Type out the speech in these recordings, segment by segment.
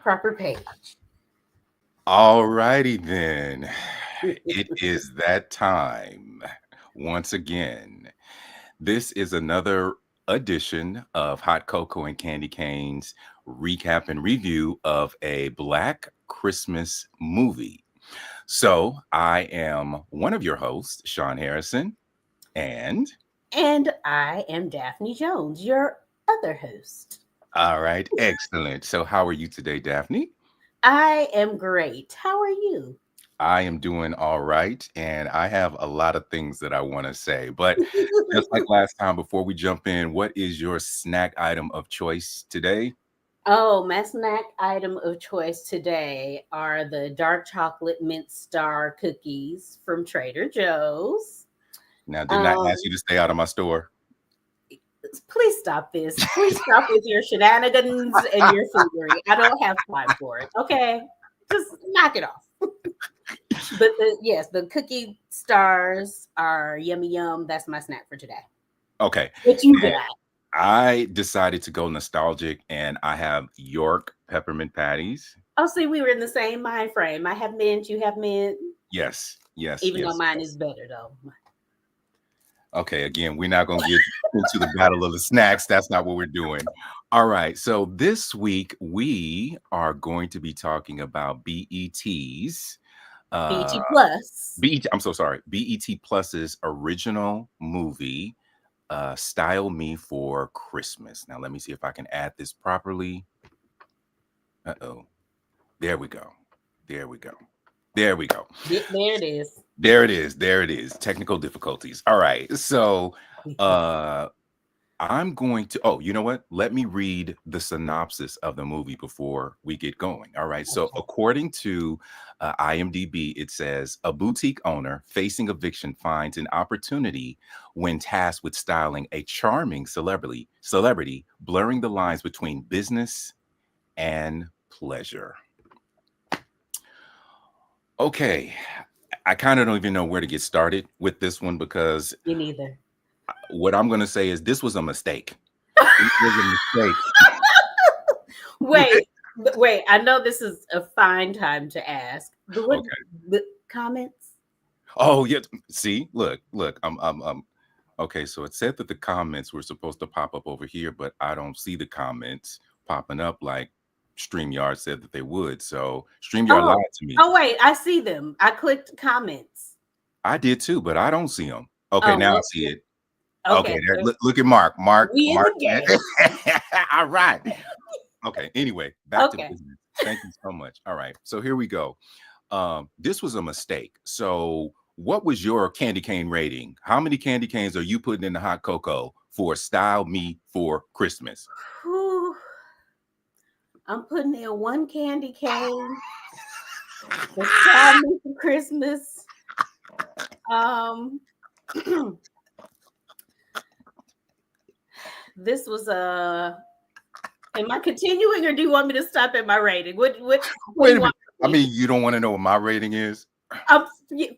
proper page. All righty then. It is that time once again. This is another edition of Hot Cocoa and Candy Canes recap and review of a Black Christmas movie. So I am one of your hosts, Shawn Harrison, and And I am Daphne Jones, your other host. all right, excellent. So how are you today, Daphne? I am great. How are you? I am doing all right, and I have a lot of things that I want to say. But just like last time, before we jump in, what is your snack item of choice today? Oh, my snack item of choice today are the dark chocolate mint star cookies from Trader Joe's. Now, didn't I ask Um, you to stay out of my store? Please stop this. Please stop with your shenanigans and your foolery. I don't have time for it. Okay, just knock it off. But yes, the cookie stars are yummy yum. That's my snack for today. Okay. What you And got? I decided to go nostalgic, and I have York peppermint patties. Oh, see, we were in the same mind frame. I have mint, you have mint. Yes, yes, Even though yes, mine yes. is better though. Okay, again, we're not going to get into the battle of the snacks. That's not what we're doing. All right, so this week we are going to be talking about BET's uh BT Plus. I'm so sorry. BET Plus's original movie, Style Me for Christmas. Now let me see if I can add this properly. Uh-oh. There we go. There we go. There we go. There it is. There it is. There it is. Technical difficulties. All right. So I'm going to, oh, you know what? Let me read the synopsis of the movie before we get going. All right. So, Okay. according to IMDb, it says a boutique owner facing eviction finds an opportunity when tasked with styling a charming celebrity, blurring the lines between business and pleasure. Okay. I kind of don't even know where to get started with this one because Me neither. what I'm going to say is this was a mistake. It was a mistake. Wait. I know this is a fine time to ask. Okay. The comments? Oh, yeah. See, look. Okay. So it said that the comments were supposed to pop up over here, but I don't see the comments popping up like StreamYard said that they would. So StreamYard lied Oh, to me. oh wait, I see them. I clicked comments. I did too, but I don't see them. Okay, Oh, now I see it. Okay, okay. there. Look at Mark. Mark. We in Mark. the game. All right. Okay. Anyway, back to Okay. business. Thank you so much. All right. So here we go. This was a mistake. So what was your candy cane rating? How many candy canes are you putting in the hot cocoa for Style Me for Christmas? Whew. I'm putting in one candy cane for Style Me for Christmas. Um, this was a. Am I continuing, or do you want me to stop at my rating? What do Wait you a want? minute. I mean, you don't want to know what my rating is?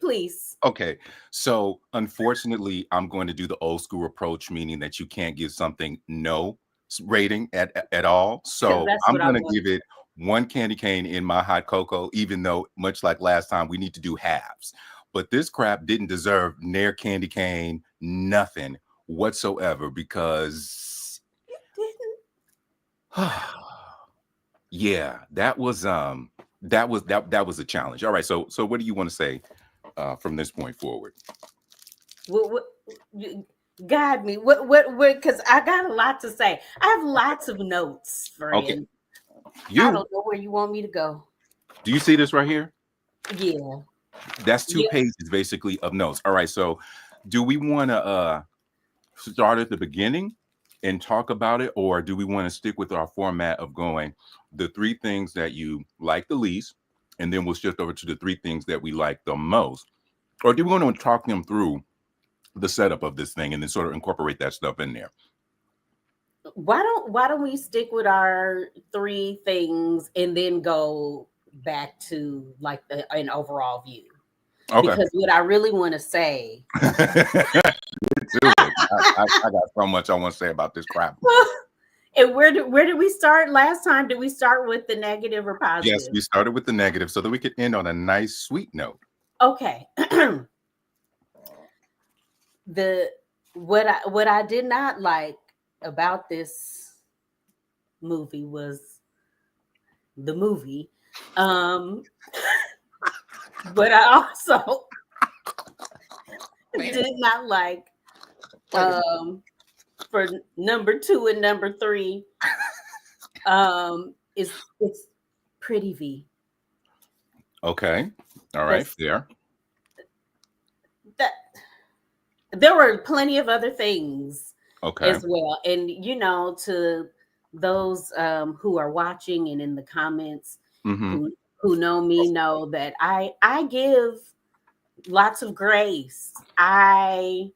Please. Okay. So unfortunately, I'm going to do the old school approach, meaning that you can't give something no rating at all. Because So that's I'm what I going to want. give it one candy cane in my hot cocoa, even though much like last time, we need to do halves. But this crap didn't deserve near candy cane, nothing whatsoever, because It didn't. yeah, that was a challenge. All right, so what do you want to say from this point forward? What guide me? What? Because I got a lot to say. I have lots of notes, Okay, friend. I you don't know where you want me to go. do you see this right here? Yeah. That's two Yeah. pages basically of notes. All right, so do we want to start at the beginning and talk about it, or do we want to stick with our format of going the three things that you like the least, and then we'll shift over to the three things that we like the most? Or do we want to talk them through the setup of this thing and then sort of incorporate that stuff in there? Why don't we stick with our three things and then go back to like an overall view? Okay. Because what I really want to say, Me too. I got so much I want to say about this crap. And where did we start last time? Did we start with the negative or Yes, positive? we started with the negative so that we could end on a nice, sweet note. Okay. What I did not like about this movie was the movie. But I also did not like for number 2 and number 3 it's Pretty V. Okay. All right. That's Fair. that there were plenty of other things Okay. as well. And to those who are watching and in the comments Mm-hmm. who know me know that I give lots of grace. I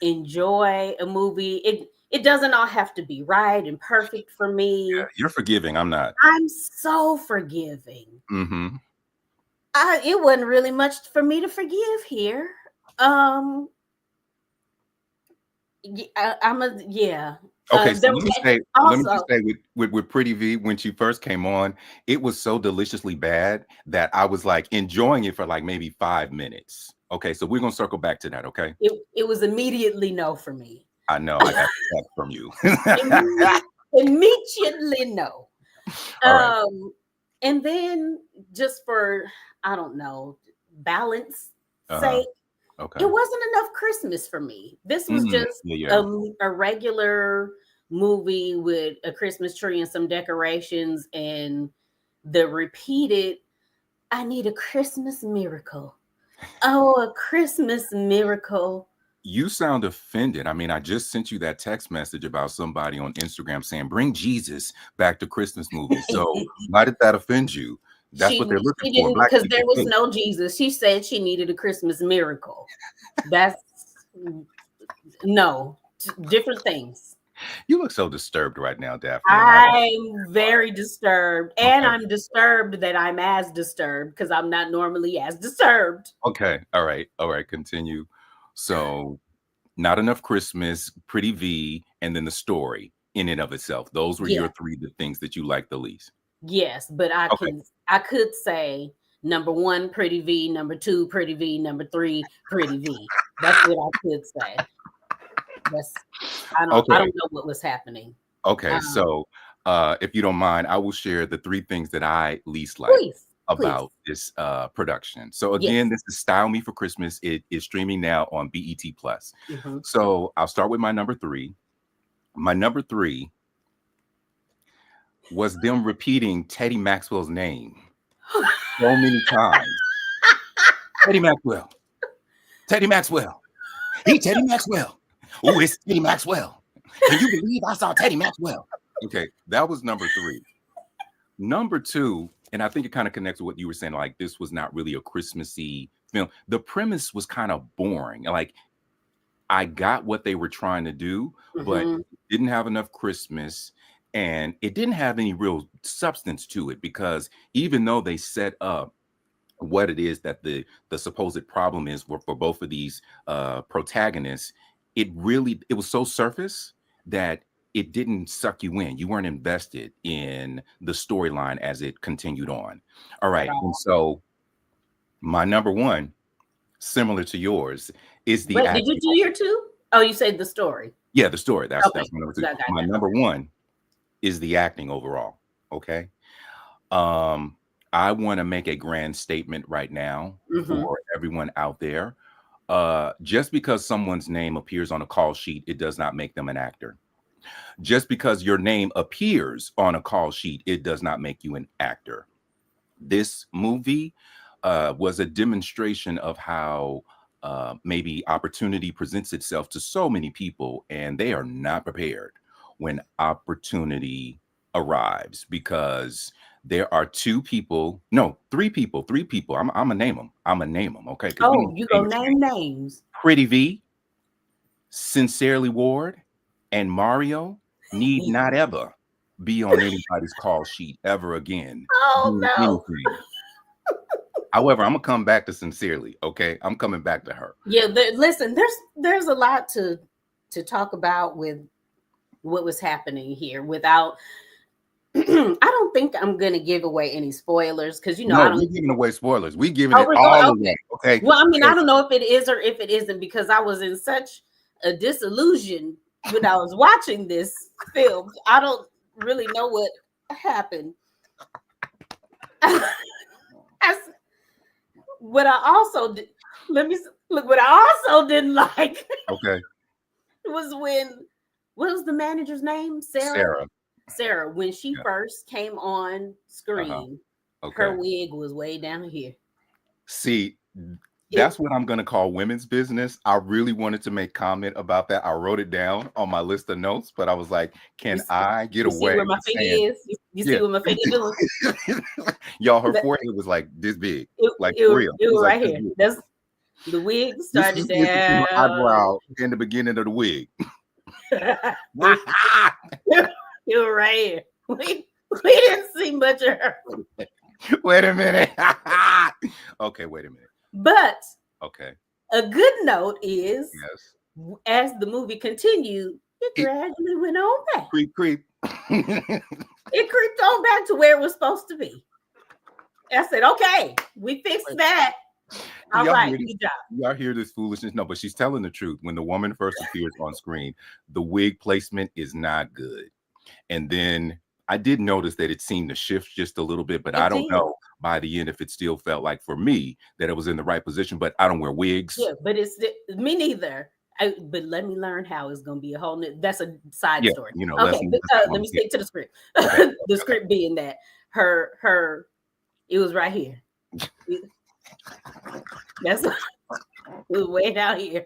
enjoy a movie. It doesn't all have to be right and perfect for me. Yeah, you're forgiving. I'm not. I'm so forgiving. Mm-hmm. It wasn't really much for me to forgive here. Yeah. Okay, so There let me just also say with Pretty V, when she first came on, it was so deliciously bad that I was like enjoying it for like maybe 5 minutes. Okay, so we're gonna circle back to that. Okay, it was immediately no for me. I know I got that from you. Immediately no. All right. And then just for I don't know balance Uh-huh. sake, Okay. it wasn't enough Christmas for me. This was just Yeah. a regular movie with a Christmas tree and some decorations and the repeated, I need a Christmas miracle. Oh, a Christmas miracle. You sound offended. I mean, I just sent you that text message about somebody on Instagram saying, "Bring Jesus back to Christmas movies." So why did that offend you? That's what they're looking She for. didn't, Black because people there was hate. no Jesus. She said she needed a Christmas miracle. That's no different things. You look so disturbed right now, Daphne. I'm very disturbed, and Okay. I'm disturbed that I'm as disturbed because I'm not normally as disturbed. Okay. All right. All right. Continue. So, not enough Christmas, Pretty V, and then the story in and of itself. Those were your Yeah, three the things that you liked the least. yes, but Okay. I could say number 1 Pretty V, number 2 Pretty V, number 3 Pretty V. That's what I could say. That's I Okay. don't know what was happening. Okay. Um, So, if you don't mind, I will share the three things that I least like please, about this production. So again, yes. this is Style Me for Christmas. It is streaming now on BET Plus. Mhm. So I'll start with my number three. My number three was them repeating Teddy Maxwell's name so many times. Teddy Maxwell. Teddy Maxwell. He Teddy Maxwell. Oh, it's Teddy Maxwell. Can you believe I saw Teddy Maxwell? Okay, that was number three. Number two, and I think it kind of connects with what you were saying, like this was not really a Christmassy film. The premise was kind of boring. Like I got what they were trying to do, but Mhm. it didn't have enough Christmas and it didn't have any real substance to it because even though they set up what it is that the supposed problem is for both of these protagonists, it was so surface that it didn't suck you in. You weren't invested in the storyline as it continued on. All At right. And all. so my number one, similar to yours, is the Wait, did you acting. do your 2? Oh, you said the story. Yeah, the story. Okay. That's my number two. Got My that. number Okay. one is the acting overall. Okay. Um, I want to make a grand statement right now Mhm. for everyone out there. Just because someone's name appears on a call sheet, it does not make them an actor. Just because your name appears on a call sheet, it does not make you an actor. This movie was a demonstration of how maybe opportunity presents itself to so many people, and they are not prepared when opportunity arrives because there are two people, no, three people, three people. I'm gonna name them. I'm gonna name them, okay? Because we Oh, need you to go name name names. Pretty V, Sincerely Ward, and Mario need not ever be on anybody's call sheet ever again Oh doing no. anything. However, I'm gonna come back to Sincerely. Okay, I'm coming back to her. Yeah, listen, there's a lot to talk about with what was happening here without. I don't think I'm gonna give away any spoilers because I No, don't. we're giving away spoilers. We're giving Oh, it we're going. all Okay. away. Okay. Well, I mean, I Because- don't know if it is or if it isn't because I was in such a disillusion when I was watching this film. I don't really know what happened. What I also did, let me look. What I also didn't like okay. was what was the manager's name? Sarah. Sarah, when she Yeah. first came on screen, Okay. her wig was way down here. See, that's what I'm going to call women's business. I really wanted to make comment about that. I wrote it down on my list of notes, but I was like, can I get You see away where my with finger saying, is? You see what my finger doing? y'all, her forehead was like this big, like It for real. was like right this here. big. That's the wig This started was missing from down. her eyebrow in the beginning of the wig. You were right here. We didn't see much of her. Wait a minute. Okay, wait a minute. But Okay. a good note is, Yes. as the movie continued, it gradually went on back. Creep. It creeped on back to where it was supposed to be. I said, okay, we fixed that. All right, good job. Y'all hear this foolishness? No, but she's telling the truth. When the woman first appears on screen, the wig placement is not good. And then I did notice that it seemed to shift just a little bit, but I don't know by the end if it still felt like for me that it was in the right position, but I don't wear wigs. Yeah, but it's me neither. But let me learn how it's going to be a whole new. That's a side story. Okay, let me stick to the script. Okay. The script being that her, it was right here. It was way down here.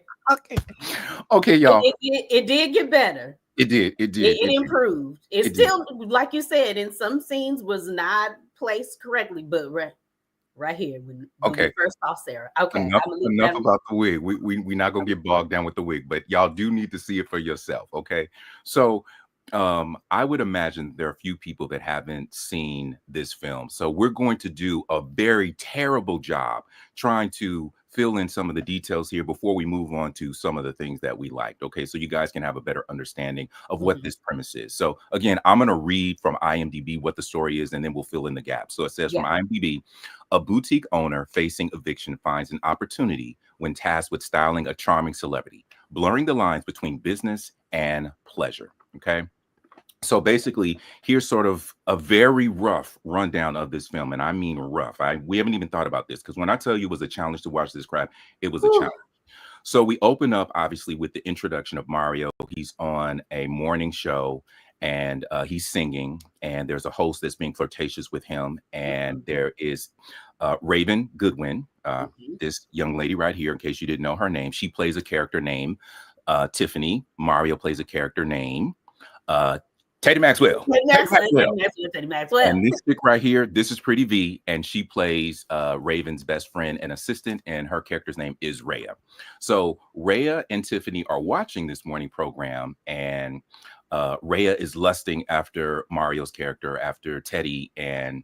Okay, y'all. It did get better. It did. It improved. It still, like you said, in some scenes was not placed correctly, but right here when we first saw Sarah. Okay, enough about the wig. We're not gonna get bogged down with the wig, but y'all do need to see it for yourself. Okay, so I would imagine there are a few people that haven't seen this film, so we're going to do a very terrible job trying to fill in some of the details here before we move on to some of the things that we liked. Okay, so you guys can have a better understanding of what this premise is. So again, I'm going to read from IMDb what the story is, and then we'll fill in the gaps. So it says from IMDb, a boutique owner facing eviction finds an opportunity when tasked with styling a charming celebrity, blurring the lines between business and pleasure. Okay. So basically, here's sort of a very rough rundown of this film. And I mean rough. We haven't even thought about this because when I tell you it was a challenge to watch this crap, it was a challenge. So we open up, obviously, with the introduction of Mario. He's on a morning show and he's singing. And there's a host that's being flirtatious with him. And there is Raven Goodwin, this young lady right here, in case you didn't know her name. She plays a character named Tiffany. Mario plays a character named Teddy Maxwell. Teddy Maxwell. And this chick right here, this is Pretty V, and she plays Raven's best friend and assistant, and her character's name is Rhea. So Rhea and Tiffany are watching this morning program, and Rhea is lusting after Mario's character, after Teddy, and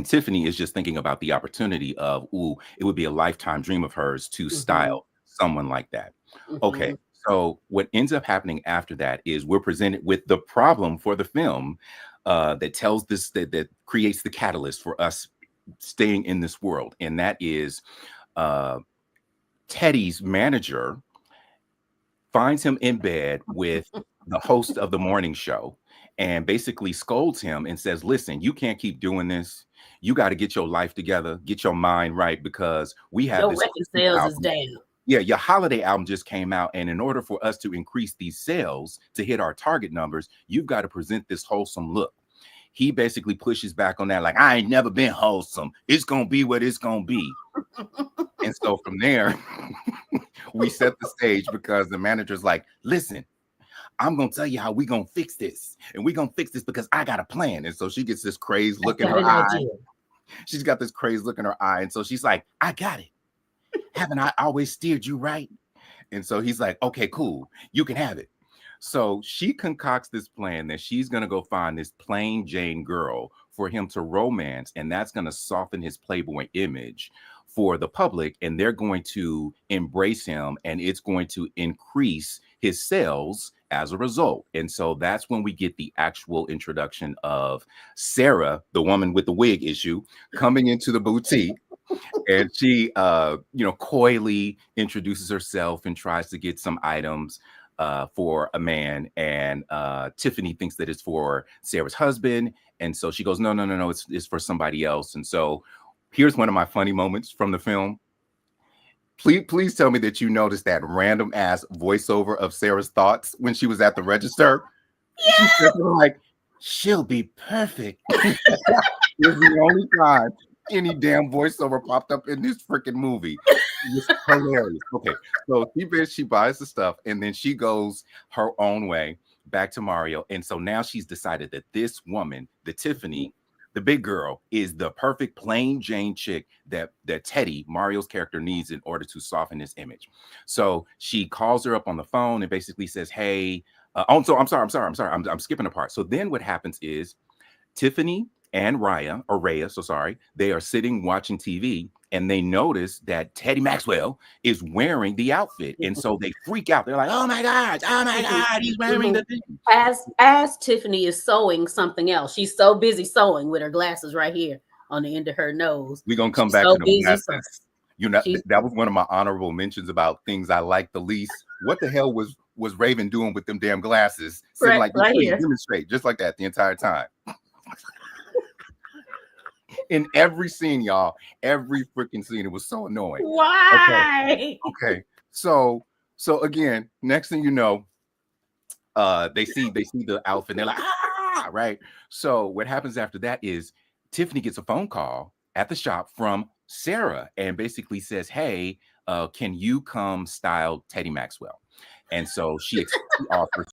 Tiffany is just thinking about the opportunity of, it would be a lifetime dream of hers to style someone like that. Okay. So what ends up happening after that is we're presented with the problem for the film that tells this, that creates the catalyst for us staying in this world. And that is Teddy's manager finds him in bed with the host of the morning show and basically scolds him and says, listen, you can't keep doing this. You got to get your life together, get your mind right, because we have your this record sales is down. Yeah, your holiday album just came out. And in order for us to increase these sales to hit our target numbers, you've got to present this wholesome look. He basically pushes back on that, like, I ain't never been wholesome. It's going to be what it's going to be. And so from there, we set the stage because the manager's like, listen, I'm going to tell you how we going to fix this. And we going to fix this because I got a plan. And so she gets this crazed look in her eye. She's got this crazed look in her eye. And so she's like, I got it. Haven't I always steered you right? And so he's like, okay, cool. You can have it. So she concocts this plan that she's going to go find this plain Jane girl for him to romance. And that's going to soften his Playboy image for the public. And they're going to embrace him. And it's going to increase his sales as a result. And so that's when we get the actual introduction of Sarah, the woman with the wig issue, coming into the boutique. And she, coyly introduces herself and tries to get some items for a man. And Tiffany thinks that it's for Sarah's husband. And so she goes, no, it's for somebody else. And so here's one of my funny moments from the film. Please tell me that you noticed that random ass voiceover of Sarah's thoughts when she was at the register. Yeah. She said, like, she'll be perfect. It's the only time any damn voiceover popped up in this freaking movie. It was hilarious. Okay, so she buys the stuff and then she goes her own way back to Mario. And so now she's decided that this woman, the Tiffany, the big girl, is the perfect plain Jane chick that Teddy, Mario's character, needs in order to soften his image. So she calls her up on the phone and basically says, hey, I'm sorry. I'm skipping a part. So then what happens is Tiffany and Raya, they are sitting watching TV and they notice that Teddy Maxwell is wearing the outfit. And so they freak out. They're like, oh my God, he's wearing the thing. As Tiffany is sewing something else. She's so busy sewing with her glasses right here on the end of her nose. We're going to come back to the glasses. That was one of my honorable mentions about things I like the least. What the hell was Raven doing with them damn glasses? Sitting like, right here. Demonstrate, just like that the entire time. In every scene, y'all, every freaking scene, it was so annoying. Why? Okay. So again, next thing you know, they see the outfit. And they're like, right. So what happens after that is Tiffany gets a phone call at the shop from Sarah and basically says, hey, can you come style Teddy Maxwell? And so she offers,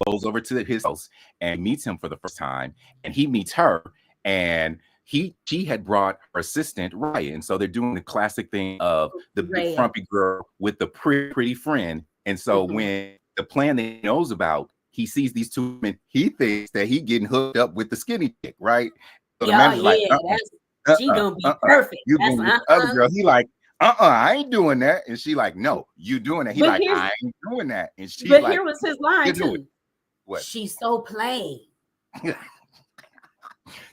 goes over to his house and meets him for the first time, and he meets her, and she had brought her assistant Raya, and so they're doing the classic thing of the big frumpy girl with the pretty friend. And so when the plan that he knows about, he sees these two men, he thinks that he getting hooked up with the skinny chick, right? So the manager's like, she gonna be perfect. You being with the other girl. He like, I ain't doing that. And she like, no, you doing that. He like, I ain't doing that. And she but like, here was his line too. What? She's so plain.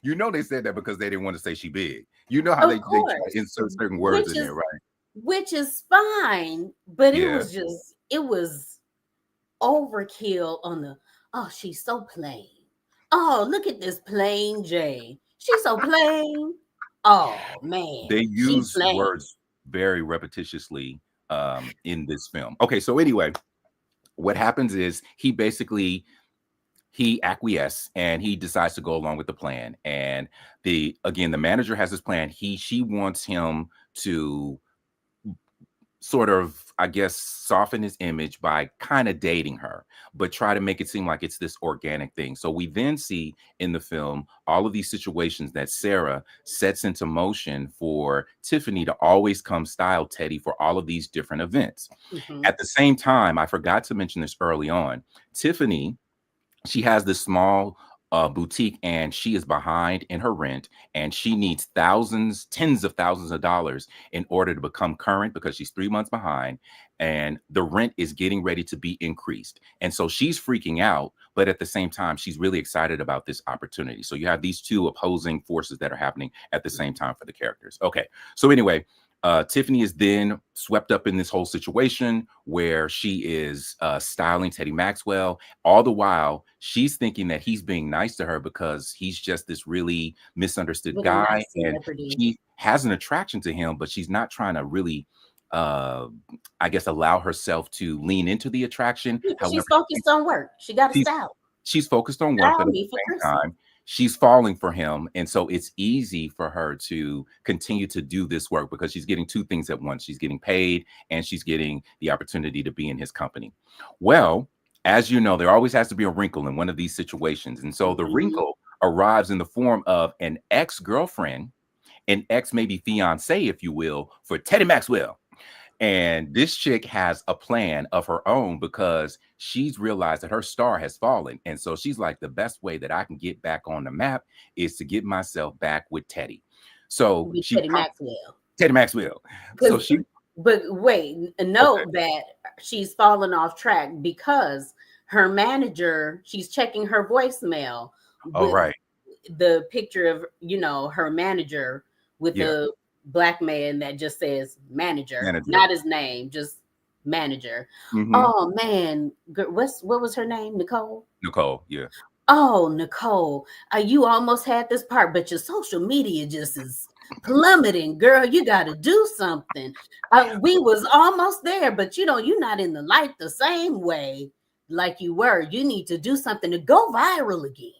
You know they said that because they didn't want to say she big. You know how they try to insert certain words in there, right? Which is fine, but it was overkill on the, she's so plain. Oh, look at this plain Jane. She's so plain. Oh man. They use words very repetitiously in this film. Okay, so anyway, what happens is he acquiesces and he decides to go along with the plan. And the manager has this plan. She wants him to sort of, I guess, soften his image by kind of dating her, but try to make it seem like it's this organic thing. So we then see in the film all of these situations that Sarah sets into motion for Tiffany to always come style Teddy for all of these different events. At the same time, I forgot to mention this early on, Tiffany, she has this small boutique and she is behind in her rent and she needs tens of thousands of dollars in order to become current because she's 3 months behind and the rent is getting ready to be increased. And so she's freaking out, but at the same time, she's really excited about this opportunity. So you have these two opposing forces that are happening at the same time for the characters. Okay. So anyway, Tiffany is then swept up in this whole situation where she is styling Teddy Maxwell. All the while, she's thinking that he's being nice to her because he's just this really misunderstood guy. And she has an attraction to him, but she's not trying to really, I guess, allow herself to lean into the attraction. She's focused on work. She got a style. She's focused on work, but at the same time, she's falling for him. And so it's easy for her to continue to do this work because she's getting two things at once. She's getting paid and she's getting the opportunity to be in his company. Well, as you know, there always has to be a wrinkle in one of these situations. And so the wrinkle arrives in the form of an ex-girlfriend, an ex maybe fiance, if you will, for Teddy Maxwell. And this chick has a plan of her own because she's realized that her star has fallen. And so she's like, the best way that I can get back on the map is to get myself back with Teddy. So Teddy Maxwell. But wait, note that she's fallen off track because her manager, she's checking her voicemail Oh, with right. the picture of, her manager with Yeah. the black man that just says manager, Manager. not his name, just manager. Hmm. Oh man, what was her name? Nicole. Nicole. Yeah. Oh, Nicole, you almost had this part, but your social media just is plummeting, girl. You got to do something. We was almost there, but you're not in the light the same way like you were. You need to do something to go viral again.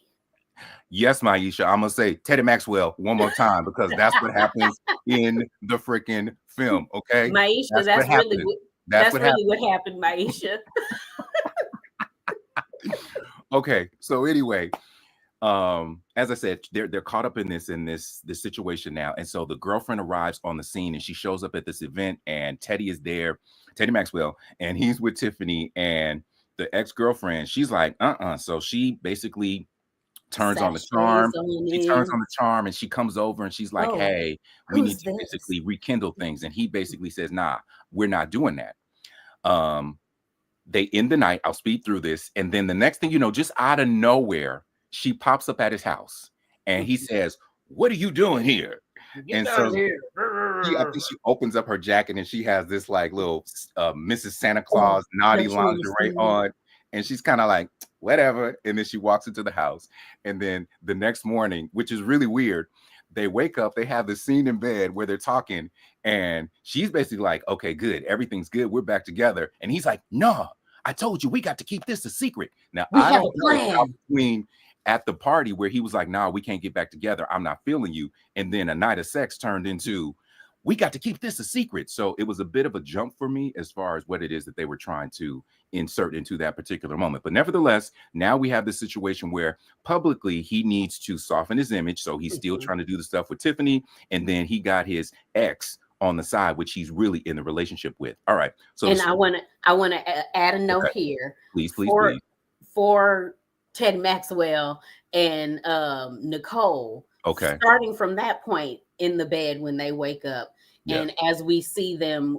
Yes, Maisha. I'm gonna say Teddy Maxwell one more time because that's what happens in the freaking film. Okay, Maisha, that's what happens. That's that's what really happens. what happened, Maisha. Okay, so anyway, as I said, they're caught up in this situation now, and so the girlfriend arrives on the scene, and she shows up at this event, and Teddy is there, Teddy Maxwell, and he's with Tiffany, and the ex-girlfriend, she's like, so she basically turns on the charm. Sachets on She turns in. on the charm and she comes over and she's like, Oh, hey, we need who's to this? basically rekindle things. And he basically says, nah, we're not doing that. Um, they end the night. I'll speed through this. And then the next thing you know, just out of nowhere, she pops up at his house and he says, what are you doing here? Get And out of so here. I think she opens up her jacket and she has this like little Mrs. Santa Oh, Claus naughty don't you want to lingerie see? on. And she's kind of like, whatever. And then she walks into the house. And then the next morning, which is really weird, they wake up, they have the scene in bed where they're talking. And she's basically like, okay, good. Everything's good. We're back together. And he's like, no, I told you we got to keep this a secret. Now, We I have a don't know how plan. between at the party where he was like, nah, we can't get back together. I'm not feeling you. And then a night of sex turned into, we got to keep this a secret. So it was a bit of a jump for me as far as what it is that they were trying to insert into that particular moment. But nevertheless, now we have this situation where publicly he needs to soften his image. So he's still Mhm. trying to do the stuff with Tiffany. And then he got his ex on the side, which he's really in the relationship with. All right. So And I want to add a note okay, here please, please, for please. for Ted Maxwell and Nicole, Okay. starting from that point in the bed when they wake up, Yes. and as we see them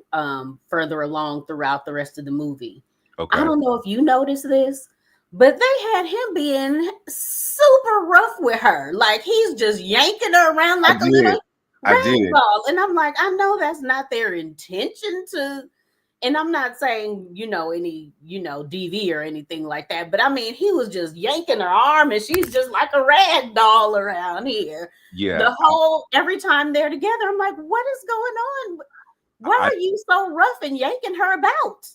further along throughout the rest of the movie. I Okay. don't know if you noticed this, but they had him being super rough with her. Like he's just yanking her around I like a did. little I rag did. doll. And I'm like, I know that's not their intention to, and I'm not saying, any, DV or anything like that, but I mean, he was just yanking her arm and she's just like a rag doll around here. Yeah. Every time they're together, I'm like, what is going on? Why I, are you so rough and yanking her about?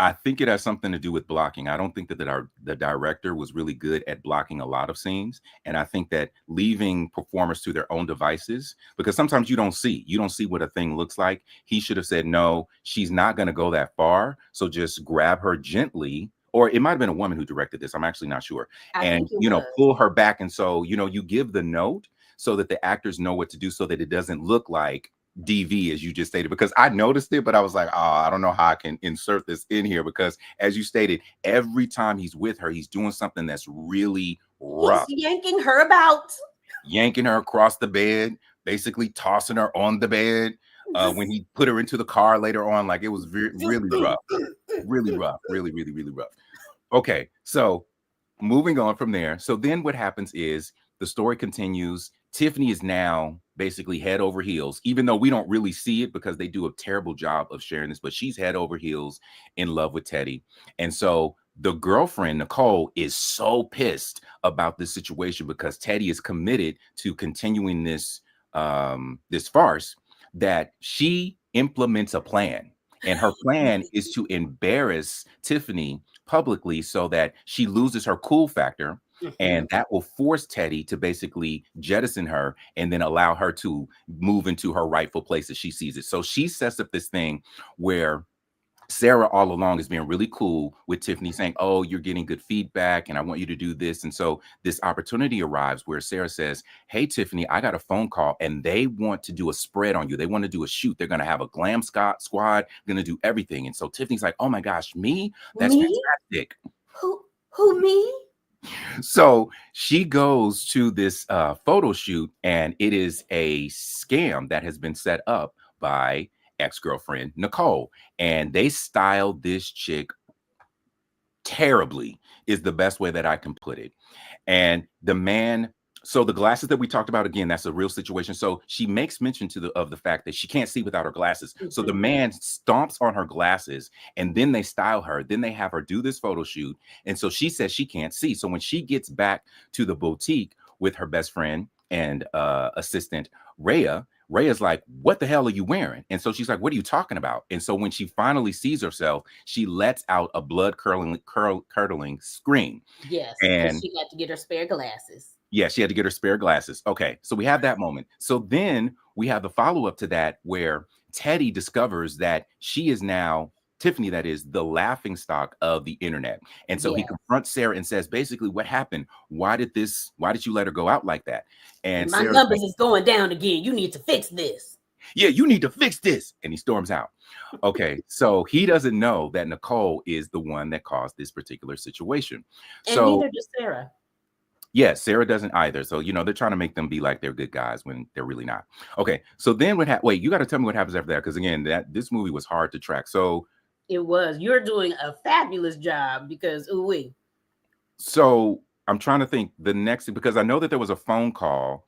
I think it has something to do with blocking. I don't think that the director was really good at blocking a lot of scenes, and I think that leaving performers to their own devices, because sometimes you don't see what a thing looks like. He should have said, no, she's not going to go that far, so just grab her gently. Or it might have been a woman who directed this. I'm actually not sure. I And think it was. pull her back, and so you give the note so that the actors know what to do, so that it doesn't look like DV, as you just stated, because I noticed it, but I was like, oh, I don't know how I can insert this in here because, as you stated, every time he's with her, he's doing something that's really He's rough, yanking her about. yanking her across the bed, basically tossing her on the bed. When he put her into the car later on, like it was really rough, really rough, really, really, really rough. Okay, so moving on from there. So then what happens is the story continues. Tiffany is now basically head over heels, even though we don't really see it because they do a terrible job of sharing this, but she's head over heels in love with Teddy. And so the girlfriend, Nicole, is so pissed about this situation because Teddy is committed to continuing this farce that she implements a plan. And her plan is to embarrass Tiffany publicly so that she loses her cool factor, Mhm. and that will force Teddy to basically jettison her and then allow her to move into her rightful place as she sees it. So she sets up this thing where Sarah all along is being really cool with Tiffany, saying, oh, you're getting good feedback and I want you to do this. And so this opportunity arrives where Sarah says, hey, Tiffany, I got a phone call and they want to do a spread on you. They want to do a shoot. They're going to have a glam squad, going to do everything. And so Tiffany's like, oh my gosh, me? That's Me? fantastic. Who me? So she goes to this photo shoot, and it is a scam that has been set up by ex-girlfriend Nicole. And they styled this chick terribly. is the best way that I can put it. And the man, so the glasses that we talked about, again, that's a real situation. So she makes mention of the fact that she can't see without her glasses. So the man stomps on her glasses, and then they style her. Then they have her do this photo shoot. And so she says she can't see. So when she gets back to the boutique with her best friend and assistant, Rhea's like, what the hell are you wearing? And so she's like, what are you talking about? And so when she finally sees herself, she lets out a curdling scream. Yes, and she got to get her spare glasses. Yeah, she had to get her spare glasses. Okay, so we have that moment. So then we have the follow-up to that where Teddy discovers that she is now, Tiffany, that is, the laughingstock of the internet. And so he confronts Sarah and says, basically, what happened? Why did you let her go out like that? And my numbers is going down again. You need to fix this. Yeah, you need to fix this. And he storms out. Okay, so he doesn't know that Nicole is the one that caused this particular situation. And neither does Sarah. Yeah, Sarah doesn't either. So, they're trying to make them be like they're good guys when they're really not. Okay, so then wait, you got to tell me what happens after that. Because again, this movie was hard to track. So it was. You're doing a fabulous job because ooh-wee. So I'm trying to think the next, because I know that there was a phone call.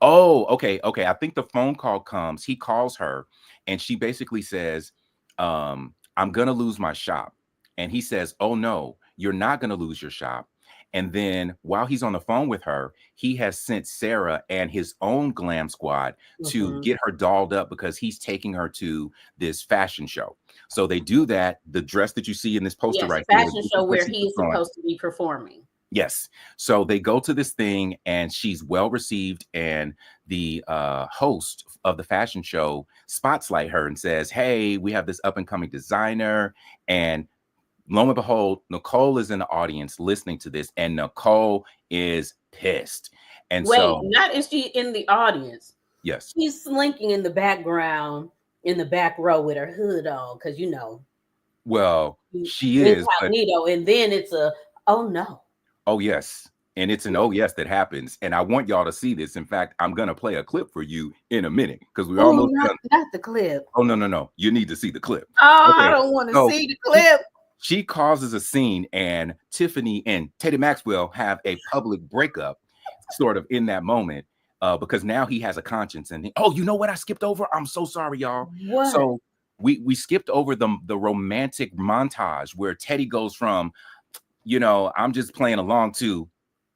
Oh, okay. I think the phone call comes. He calls her and she basically says, I'm going to lose my shop. And he says, oh, no, you're not going to lose your shop. And then while he's on the phone with her, he has sent Sarah and his own glam squad to get her dolled up because he's taking her to this fashion show. So they do that. The dress that you see in this poster right here. Fashion show where he's supposed to be performing. Yes. So they go to this thing and she's well received. And the host of the fashion show spotlights her and says, hey, we have this up and coming designer. And lo and behold, Nicole is in the audience listening to this, and Nicole is pissed. And not is she in the audience? Yes. She's slinking in the background, in the back row with her hood on, because Well, she is. Incognito, and then it's a oh no. Oh yes. And it's an oh yes that happens. And I want y'all to see this. In fact, I'm gonna play a clip for you in a minute because we almost not the clip. Oh no. You need to see the clip. Oh, okay. I don't want to see the clip. She causes a scene, and Tiffany and Teddy Maxwell have a public breakup sort of in that moment because now he has a conscience. And you know what I skipped over? I'm so sorry, y'all. What? So we skipped over the romantic montage where Teddy goes from, I'm just playing along to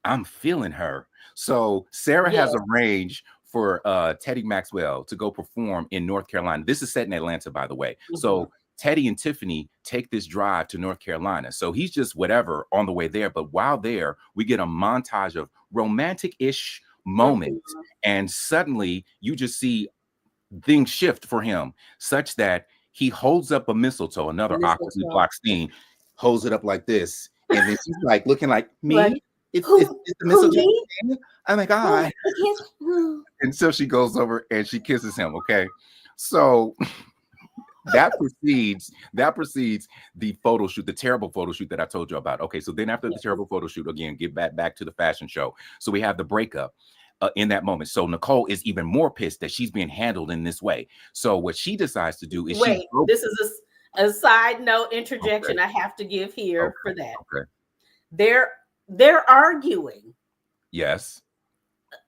I'm feeling her. So Sarah has arranged for Teddy Maxwell to go perform in North Carolina. This is set in Atlanta, by the way. So Teddy and Tiffany take this drive to North Carolina. So he's just whatever on the way there. But while there, we get a montage of romantic-ish moments. And suddenly you just see things shift for him such that he holds up a mistletoe, another awkwardly blocked scene, holds it up like this. And then she's like looking like me. Like, it's the mistletoe. I'm like, God. And so she goes over and she kisses him. Okay. So that precedes the photo shoot, the terrible photo shoot that I told you about. Okay, so then after the terrible photo shoot, again, get back to the fashion show. So we have the breakup in that moment. So Nicole is even more pissed that she's being handled in this way. So what she decides to do is this is a side note interjection I have to give here for that. Okay. They're arguing. Yes.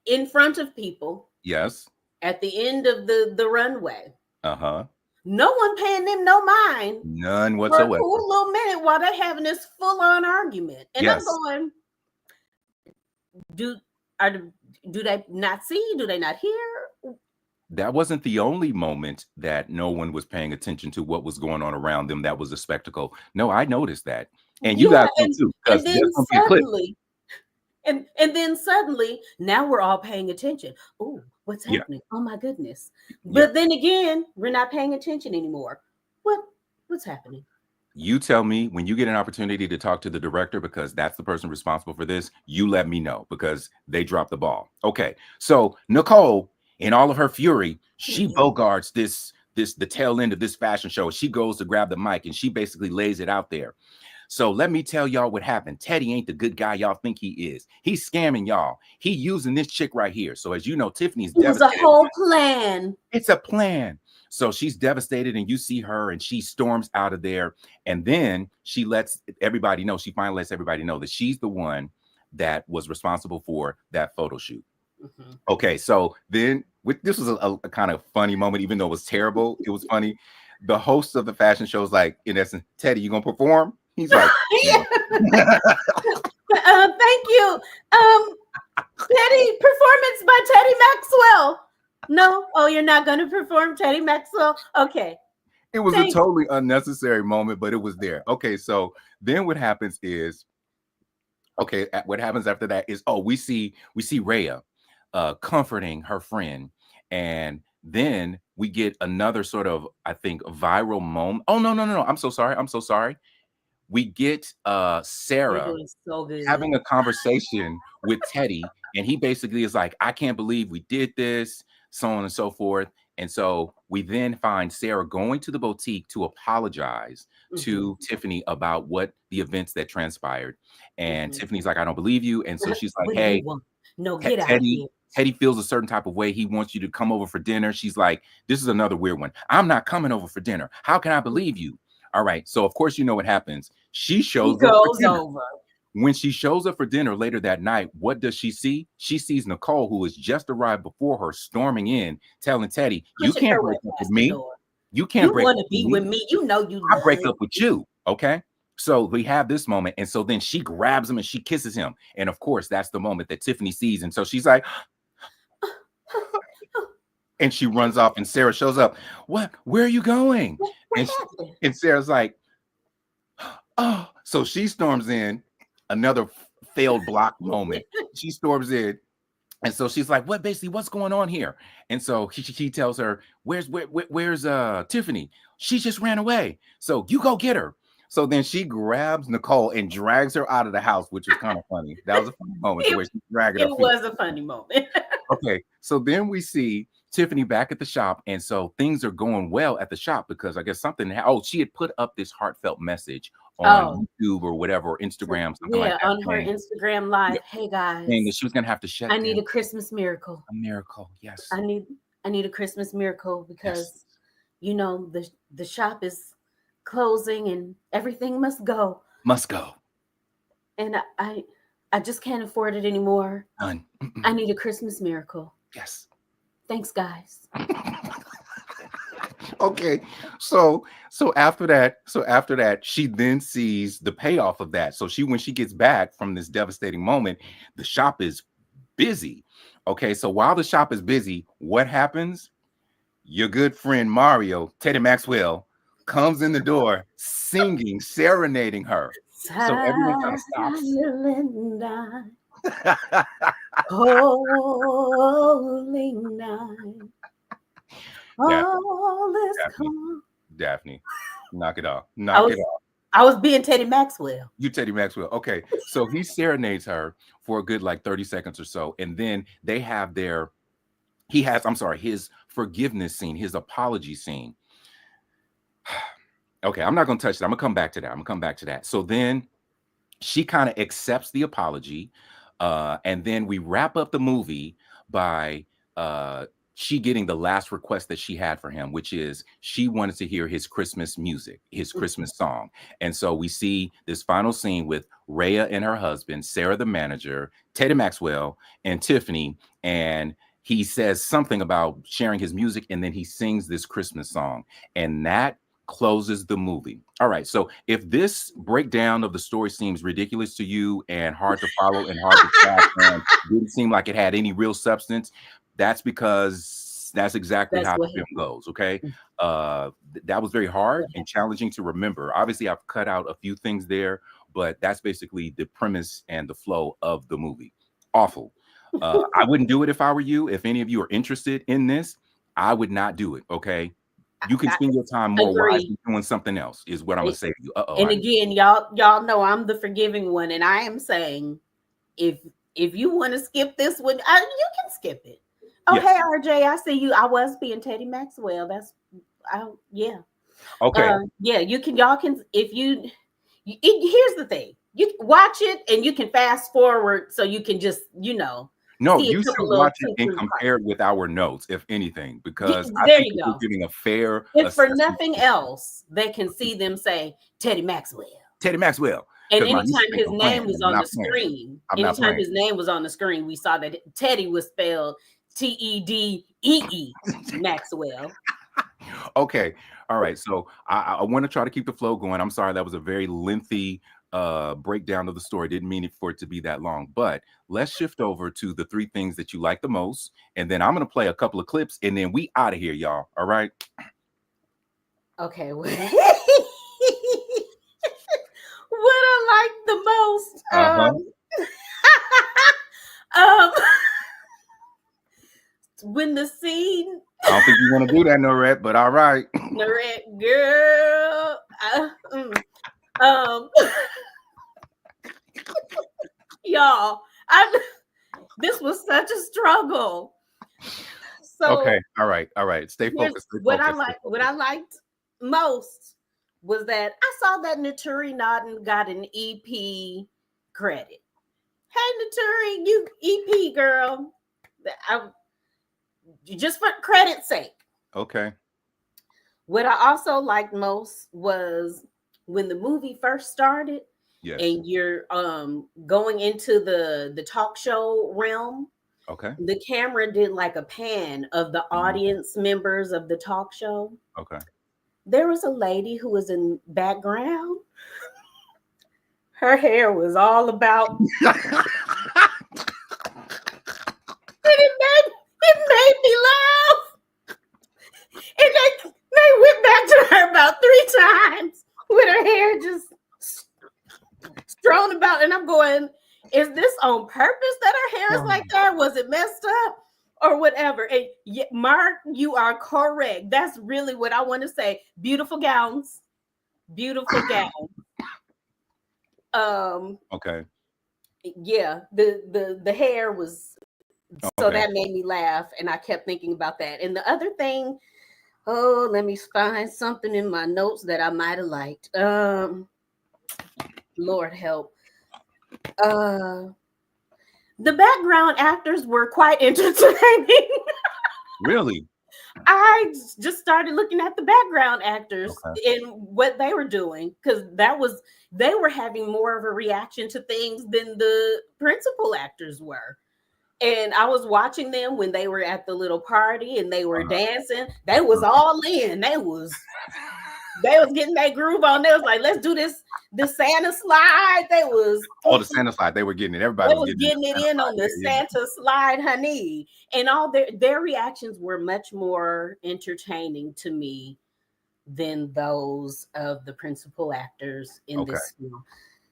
In front of people. Yes. At the end of the runway. Uh-huh. No one paying them no mind. None whatsoever. For a cool little minute while they're having this full-on argument. And I'm going, do they not see? Do they not hear? That wasn't the only moment that no one was paying attention to what was going on around them. That was a spectacle. No, I noticed that. And you guys too. And then suddenly, now we're all paying attention. Oh, what's happening? Oh my goodness. But then again, we're not paying attention anymore. What's happening? You tell me when you get an opportunity to talk to the director, because that's the person responsible for this. You let me know because they dropped the ball. Okay. So Nicole, in all of her fury, she bogarts the tail end of this fashion show. She goes to grab the mic and she basically lays it out there. So let me tell y'all what happened. Teddy ain't the good guy y'all think he is. He's scamming y'all. He using this chick right here. So as you know, Tiffany's devastated. It was a whole plan. It's a plan. So she's devastated, and you see her, and she storms out of there. And then she lets everybody know, she finally lets everybody know that she's the one that was responsible for that photo shoot. Mm-hmm. Okay, so then this was a kind of funny moment, even though it was terrible. It was funny. The host of the fashion show is like, in essence, Teddy, you gonna perform? He's like, thank you. Teddy, performance by Teddy Maxwell. No, oh, you're not going to perform Teddy Maxwell? Okay. It was a totally unnecessary moment, but it was there. Okay, so then what happens is, what happens after that is, we see Rhea comforting her friend, and then we get another sort of, I think, viral moment. Oh, no. I'm so sorry. We get Sarah having a conversation with Teddy, and he basically is like, I can't believe we did this, so on and so forth. And so we then find Sarah going to the boutique to apologize to Tiffany about what the events that transpired. And Tiffany's like, I don't believe you. And so she's like, hey, no, get out of here. Teddy feels a certain type of way. He wants you to come over for dinner. She's like, this is another weird one. I'm not coming over for dinner. How can I believe you? All right. So, of course, you know what happens. She shows up for dinner. When she shows up for dinner later that night, what does she see? She sees Nicole, who has just arrived before her, storming in, telling Teddy, you can't break up with me. You can't break up with me. You know you I break up with you. Okay. So we have this moment. And so then she grabs him and she kisses him. And of course, that's the moment that Tiffany sees. And so she's like, and she runs off, and Sarah shows up. What? Where are you going? And Sarah's like, oh. So she storms in, another failed block moment. She storms in, and so she's like, what, basically, what's going on here? And so he tells her, where's Tiffany? She just ran away. So you go get her. So then she grabs Nicole and drags her out of the house, which was kind of funny. That was a funny moment. Where she dragged her. It was a funny moment. Okay, so then we see Tiffany back at the shop, and so things are going well at the shop because I guess she had put up this heartfelt message on YouTube or whatever, or Instagram, something like that. On her Instagram live. Hey guys, saying that she was gonna have to shut down. I need a Christmas miracle. A miracle, yes. I need a Christmas miracle because you know the shop is closing and everything must go. And I just can't afford it anymore. None. I need a Christmas miracle. Yes. Thanks, guys. Okay. So after that, she then sees the payoff of that. So when she gets back from this devastating moment, the shop is busy. Okay. So while the shop is busy, what happens? Your good friend Mario, Teddy Maxwell, comes in the door singing, serenading her. So everyone kind of stops. Holy night. All is calm. Daphne, knock it off. Knock it off. I was being Teddy Maxwell. You Teddy Maxwell. Okay. So he serenades her for a good 30 seconds or so. And then they have his forgiveness scene, his apology scene. Okay, I'm not going to touch that. I'm going to come back to that. So then she kind of accepts the apology. And then we wrap up the movie by she getting the last request that she had for him, which is she wanted to hear his Christmas music, his Christmas song. And so we see this final scene with Rhea and her husband, Sarah, the manager, Teddy Maxwell, and Tiffany. And he says something about sharing his music, and then he sings this Christmas song. And that closes the movie. All right. So if this breakdown of the story seems ridiculous to you and hard to follow and hard to track and didn't seem like it had any real substance, that's because that's exactly how the film goes. Okay. That was very hard and challenging to remember. Obviously, I've cut out a few things there, but that's basically the premise and the flow of the movie. Awful. I wouldn't do it if I were you. If any of you are interested in this, I would not do it. Okay. You can spend your time more wisely doing something else, is what I'm gonna say to you. And again, y'all know I'm the forgiving one, and I am saying, if you want to skip this one, you can skip it. Oh, yes. Hey, RJ, I see you. I was being Teddy Maxwell. Okay. You can. Y'all can. Here's the thing. You watch it and you can fast forward, so you can just No, see a you should couple watch of it and two-three parts. compare it with our notes, if anything, because I There think you that we're go. giving a fair If for assessment. nothing else, they can see them say Teddy Maxwell. Teddy Maxwell. And Because anytime I'm his playing, name was I'm on not the playing. screen, I'm not playing. we saw that Teddy was spelled Teddee Maxwell. Okay. All right. So I want to try to keep the flow going. I'm sorry that was a very lengthy breakdown of the story. Didn't mean it for it to be that long, but let's shift over to the 3 things that you like the most, and then I'm gonna play a couple of clips, and then we out of here, y'all. All right. Okay. What I like the most, um, when the scene. I don't think you want to do that, Norette, but all right. Norette, girl. Y'all, this was such a struggle. So Okay, all right. Stay focused. What I liked most was that I saw that Naturi Naughton got an EP credit. Hey Naturi, you EP girl. Just for credit's sake. Okay. What I also liked most was when the movie first started. Yes. And you're going into the talk show realm. Okay. The camera did like a pan of the audience members of the talk show. Okay. There was a lady who was in background. Her hair was all about. It made me laugh. And they went back to her about 3 times with her hair just thrown about, and I'm going, is this on purpose that her hair is like that? Was it messed up or whatever? And Mark, you are correct. That's really what I want to say. Beautiful gowns. Okay. Yeah, the hair was so that made me laugh, and I kept thinking about that. And the other thing, let me find something in my notes that I might have liked. Lord help. The background actors were quite entertaining. Really? I just started looking at the background actors and what they were doing, because they were having more of a reaction to things than the principal actors were. And I was watching them when they were at the little party and they were dancing. They was all in. They was getting that groove on. They was like, let's do this Santa slide. They was the Santa slide. They were getting it. Everybody was getting it in on the Santa slide, honey. And all their reactions were much more entertaining to me than those of the principal actors in this film.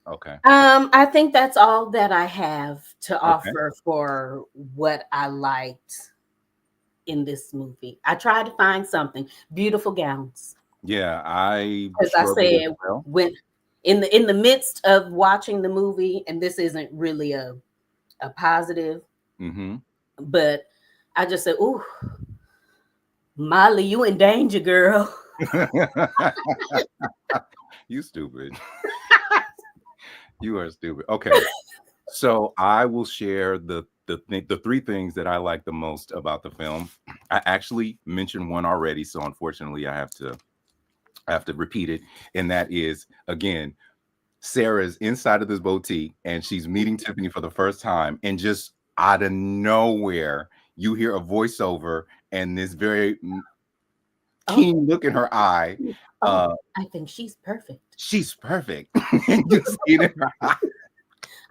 Okay. I think that's all that I have to offer for what I liked in this movie. I tried to find something. Beautiful gowns. Yeah, because I said when in the midst of watching the movie, and this isn't really a positive, but I just said, "Ooh, Molly, you in danger, girl." You stupid. You are stupid. Okay, so I will share the 3 things that I like the most about the film. I actually mentioned one already, so unfortunately, I have to repeat it, and that is, again, Sarah's inside of this boutique, and she's meeting Tiffany for the first time, and just out of nowhere, you hear a voiceover and this very keen look in her eye. I think she's perfect. She's perfect. And you see it in her eye.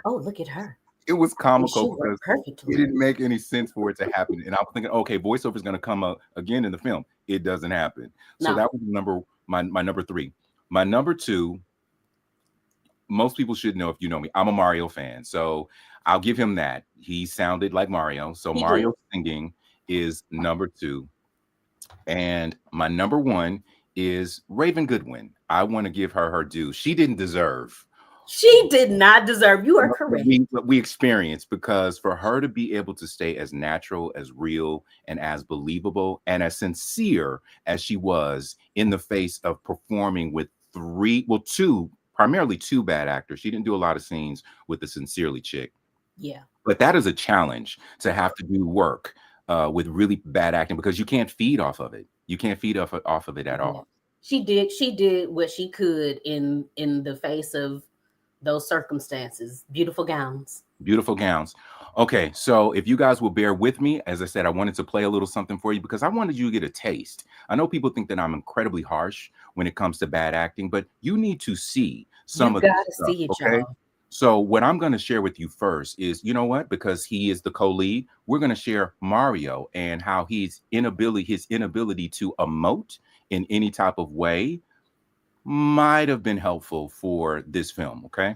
Oh, look at her. It was comical because it didn't make any sense for it to happen. And I was thinking, okay, voiceover is going to come up again in the film. It doesn't happen. So that was my number 3. My number 2, most people should know if you know me. I'm a Mario fan. So I'll give him that. He sounded like Mario. So Mario singing is number 2. And my number 1 is Raven Goodwin. I want to give her her due. She didn't deserve. She did not deserve. You are correct. What we experienced, because for her to be able to stay as natural, as real, and as believable, and as sincere as she was in the face of performing with primarily two bad actors. She didn't do a lot of scenes with the Sincerely chick. Yeah. But that is a challenge to have to do work with really bad acting because you can't feed off of it. You can't feed off of it at Yeah. all. She did what she could in the face of those circumstances. Beautiful gowns. Beautiful gowns. Okay, so if you guys will bear with me, as I said, I wanted to play a little something for you because I wanted you to get a taste. I know people think that I'm incredibly harsh when it comes to bad acting, but you need to see some You of this gotta stuff, see it, okay? y'all. So what I'm going to share with you first is, you know what? Because he is the co-lead, we're going to share Mario and how his inability to emote in any type of way might have been helpful for this film. Okay,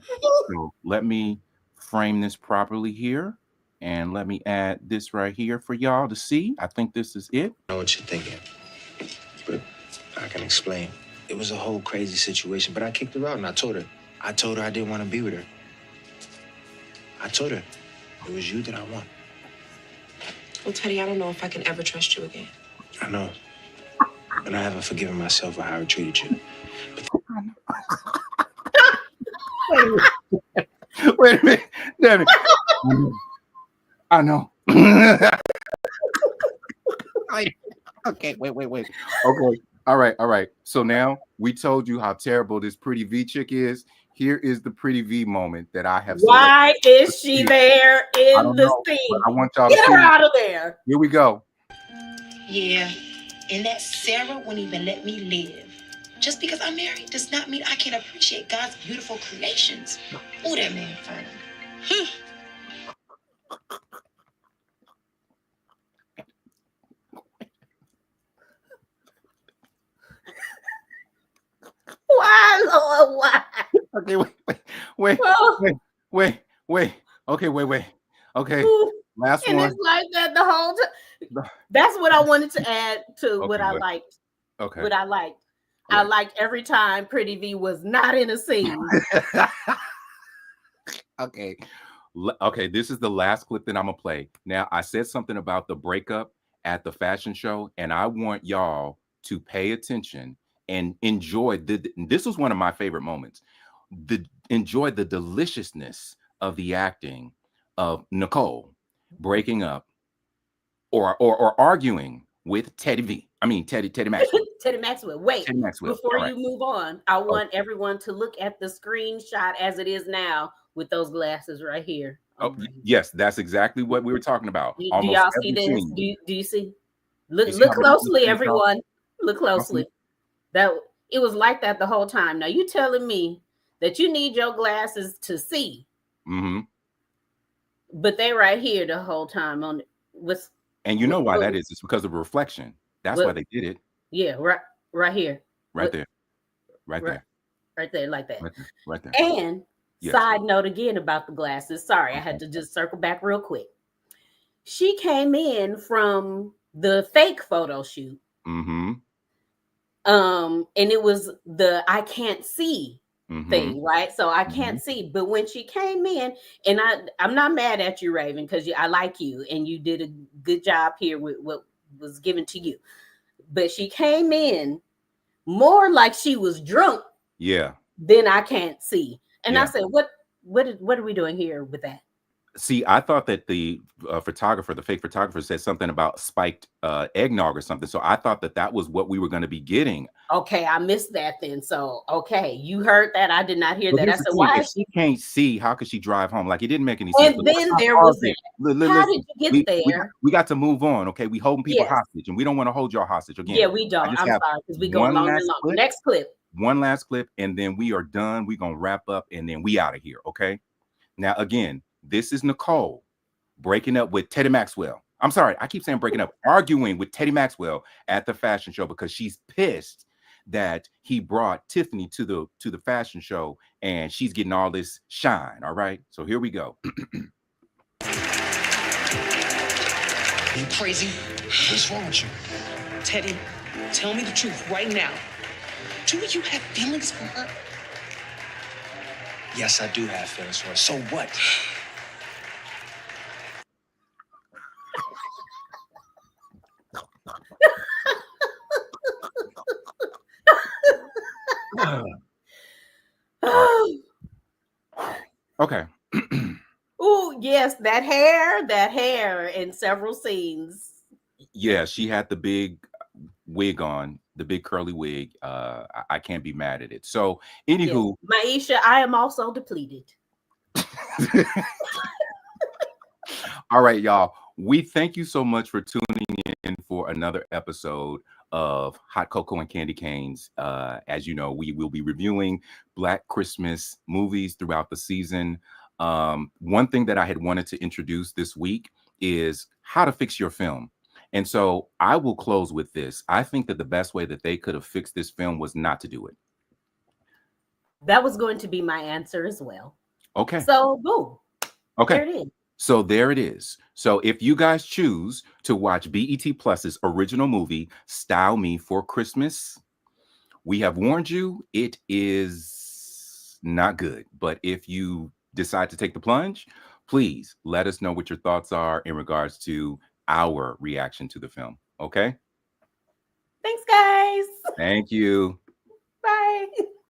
so let me frame this properly here, and let me add this right here for y'all to see. I think this is it. I know what you're thinking, but I can explain. It was a whole crazy situation, but I kicked her out and I told her I didn't want to be with her. I told her it was you that I want. Well, Teddy, I don't know if I can ever trust you again. I know. And I haven't forgiven myself for how I treated you. Wait a minute, Daphne. I know. Okay, wait. Okay, all right. So now we told you how terrible this Pretty V chick is. Here is the Pretty V moment that I have. Why is she there in the scene? I want y'all Get to her see. out of there. Here we go. Yeah, and that Sarah wouldn't even let me live. Just because I'm married does not mean I can't appreciate God's beautiful creations. Oh, that man fine. Why, Lord? Why? Okay, wait. Okay, wait. Okay, Ooh, last and one. it's like that the whole time. That's what I wanted to add to what I liked. Okay. What I liked. Right. I liked every time Pretty V was not in a scene. Okay. Okay, this is the last clip that I'm gonna play. Now, I said something about the breakup at the fashion show, and I want y'all to pay attention and enjoy this was one of my favorite moments. Enjoy the deliciousness of the acting of Nicole breaking up or arguing with Teddy Maxwell. Teddy Maxwell. Wait, Teddy Maxwell. before All you move on, I want everyone to look at the screenshot as it is now with those glasses right here. Oh, yes, that's exactly what we were talking about. Do Almost y'all see every this? scene. Do you see? Look You see how many closely, screenshots? everyone. Look closely. That it was like that the whole time. Now you telling me that you need your glasses to see, Mm-hmm. but they right here the whole time on with. And you know why that is? It's because of reflection. That's why they did it. Yeah, right here. Right there. Right there. Right there, like that. Right there. And side note again about the glasses. Sorry, I had to just circle back real quick. She came in from the fake photo shoot. Mm-hmm. And it was the I can't see thing, right? So I can't see. But when she came in, and I'm not mad at you, Raven, because I like you and you did a good job here with what was given to you. But she came in more like she was drunk. Yeah. Then I can't see. And I said, what are we doing here with that? See, I thought that the fake photographer said something about spiked eggnog or something. So I thought that was what we were going to be getting. Okay, I missed that then. So, okay, you heard that. I did not hear that. I said, why? If she can't see, how could she drive home? Like, it didn't make any sense. And then there was that. How did you get there? We got to move on, okay? We holding people hostage, and we don't want to hold y'all hostage again. Yeah, we don't. I'm sorry, because we go longer and longer. Next clip. One last clip, and then we are done. We're going to wrap up, and then we out of here, okay? Now, again, this is Nicole breaking up with Teddy Maxwell. I'm sorry, I keep saying breaking up, arguing with Teddy Maxwell at the fashion show because she's pissed that he brought Tiffany to the fashion show and she's getting all this shine. All right, so here we go. Are you crazy? What's wrong with you? Teddy, tell me the truth right now. Do you have feelings for her? Yes, I do have feelings for her. So what? Okay. Oh, Yes, that hair in several scenes. Yeah, she had the big wig on, the big curly wig. I can't be mad at it. So, Yes. anywho, Maisha, I am also depleted. all right, y'all. We thank you so much for tuning in for another episode of Hot Cocoa and Candy Canes. As you know, we will be reviewing Black Christmas movies throughout the season. One thing that I had wanted to introduce this week is how to fix your film. And so I will close with this. I think that the best way that they could have fixed this film was not to do it. That was going to be my answer as well. Okay. So, boom. Okay. There it is. So there it is. So if you guys choose to watch BET Plus's original movie, Style Me for Christmas, we have warned you, it is not good. But if you decide to take the plunge, please let us know what your thoughts are in regards to our reaction to the film. Okay? Thanks, guys. Thank you. Bye.